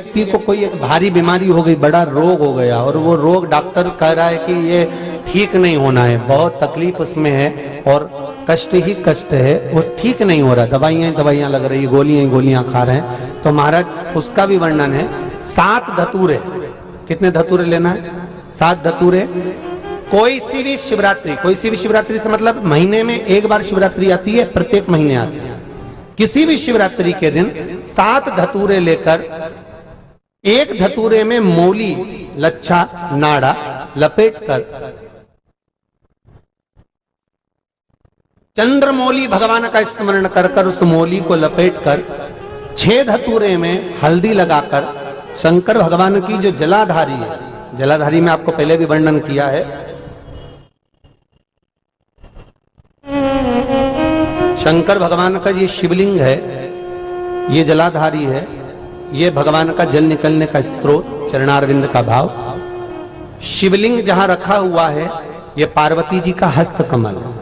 व्यक्ति को कोई एक भारी बीमारी हो गई, बड़ा रोग हो गया, और वो रोग डॉक्टर कह रहा है कि ये ठीक नहीं होना है, बहुत तकलीफ उसमें है और कष्ट ही कष्ट है, वो ठीक नहीं हो रहा, दवाइयां लग रही, गोलियां खा रहे हैं, तो महाराज उसका भी वर्णन है। 7 धतूरे, कितने धतूरे लेना है? 7 धतूरे। कोई सी भी शिवरात्रि से मतलब महीने में एक बार शिवरात्रि आती है, प्रत्येक महीने आती है। किसी भी शिवरात्रि के दिन 7 धतूरे लेकर, एक धतूरे में मौली, लच्छा, नाड़ा लपेटकर, चंद्रमौली भगवान का स्मरण कर उस मौली को लपेटकर, 6 धतूरे में हल्दी लगाकर शंकर भगवान की जो जलाधारी है, जलाधारी में आपको पहले भी वर्णन किया है, शंकर भगवान का ये शिवलिंग है, ये जलाधारी है, ये भगवान का जल निकलने का स्रोत, चरणारविंद का भाव। शिवलिंग जहां रखा हुआ है ये पार्वती जी का हस्त कमल है,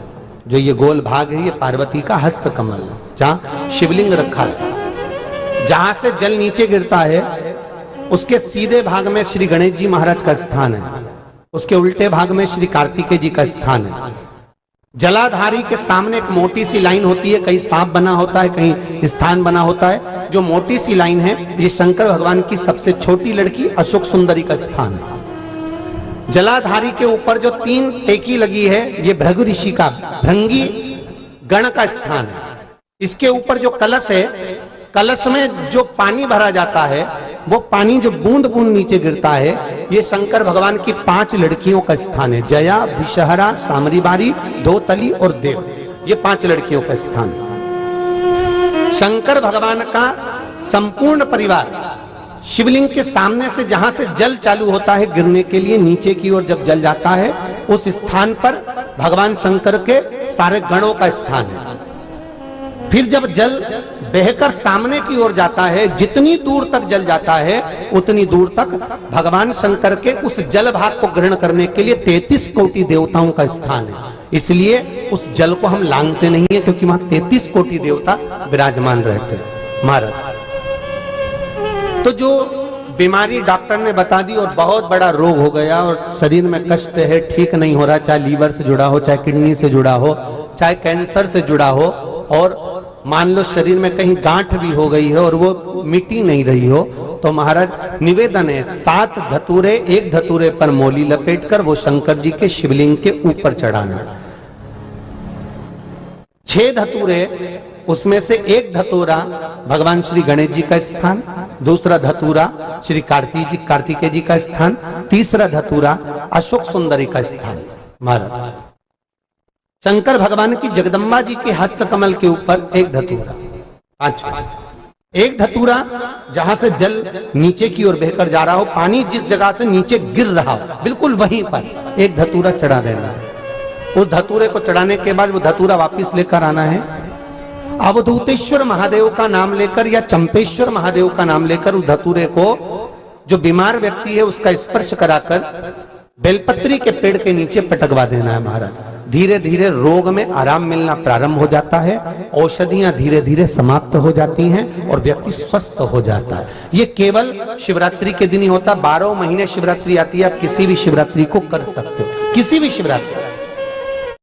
जो ये गोल भाग है ये पार्वती का हस्त कमल है, जहां शिवलिंग रखा है। जहां से जल नीचे गिरता है उसके सीधे भाग में श्री गणेश जी महाराज का स्थान है, उसके उल्टे भाग में श्री कार्तिकेय जी का स्थान है। जलाधारी के सामने एक मोटी सी लाइन होती है, कहीं सांप बना होता है, कहीं स्थान बना होता है। जो मोटी सी लाइन है ये शंकर भगवान की सबसे छोटी लड़की अशोक सुंदरी का स्थान है। जलाधारी के ऊपर जो 3 टेकी लगी है ये भृगु ऋषि का, भृंगी गण का स्थान है। इसके ऊपर जो कलश है, कलश में जो पानी भरा जाता है वो पानी जो बूंद बूंद नीचे गिरता है ये शंकर भगवान की 5 लड़कियों का स्थान है। जया, विषहरा, सामरीबारी, धोतली और देव, ये 5 लड़कियों का स्थान है। शंकर भगवान का संपूर्ण परिवार शिवलिंग के सामने से, जहां से जल चालू होता है गिरने के लिए नीचे की ओर जब जल जाता है, उस स्थान पर भगवान शंकर के सारे गणों का स्थान है। फिर जब जल बहकर सामने की ओर जाता है, जितनी दूर तक जल जाता है उतनी दूर तक भगवान शंकर के उस जल भाग को ग्रहण करने के लिए 33 कोटि देवताओं का स्थान है। इसलिए उस जल को हम लांघते नहीं है, क्योंकि वहां 33 कोटि देवता विराजमान रहते हैं महाराज। तो जो बीमारी डॉक्टर ने बता दी और बहुत बड़ा रोग हो गया और शरीर में कष्ट है, ठीक नहीं हो रहा, चाहे लीवर से जुड़ा हो, चाहे किडनी से जुड़ा हो, चाहे कैंसर से जुड़ा हो, और मान लो शरीर में कहीं गांठ भी हो गई है और वो मिटी नहीं रही हो, तो महाराज निवेदन है 7 धतूरे, एक धतूरे पर मौली लपेटकर वो शंकर जी के शिवलिंग के ऊपर चढ़ाना। 6 धतूरे, उसमें से एक धतूरा भगवान श्री गणेश जी का स्थान, दूसरा धतूरा श्री कार्तिकेय जी का स्थान, तीसरा धतूरा अशोक सुंदरी का स्थान। महाराज शंकर भगवान की जगदम्बा जी के हस्त कमल के ऊपर एक धतूरा, एक धतूरा जहां से जल नीचे की ओर बहकर जा रहा हो, पानी जिस जगह से नीचे गिर रहा हो बिल्कुल वहीं पर एक धतूरा चढ़ा देना है। उस धतूरे को चढ़ाने के बाद वो धतूरा वापस लेकर आना है, अवधूतेश्वर महादेव का नाम लेकर या चंपेश्वर महादेव का नाम लेकर उस धतूरे को, जो बीमार व्यक्ति है उसका स्पर्श कराकर बेलपत्री के पेड़ के नीचे पटकवा देना है। महाराज धीरे धीरे रोग में आराम मिलना प्रारंभ हो जाता है, औषधियां धीरे धीरे समाप्त हो जाती हैं और व्यक्ति स्वस्थ हो जाता है। ये केवल शिवरात्रि के दिन ही होता, 12 महीने शिवरात्रि आती है, आप किसी भी शिवरात्रि को कर सकते हो, किसी भी शिवरात्रि।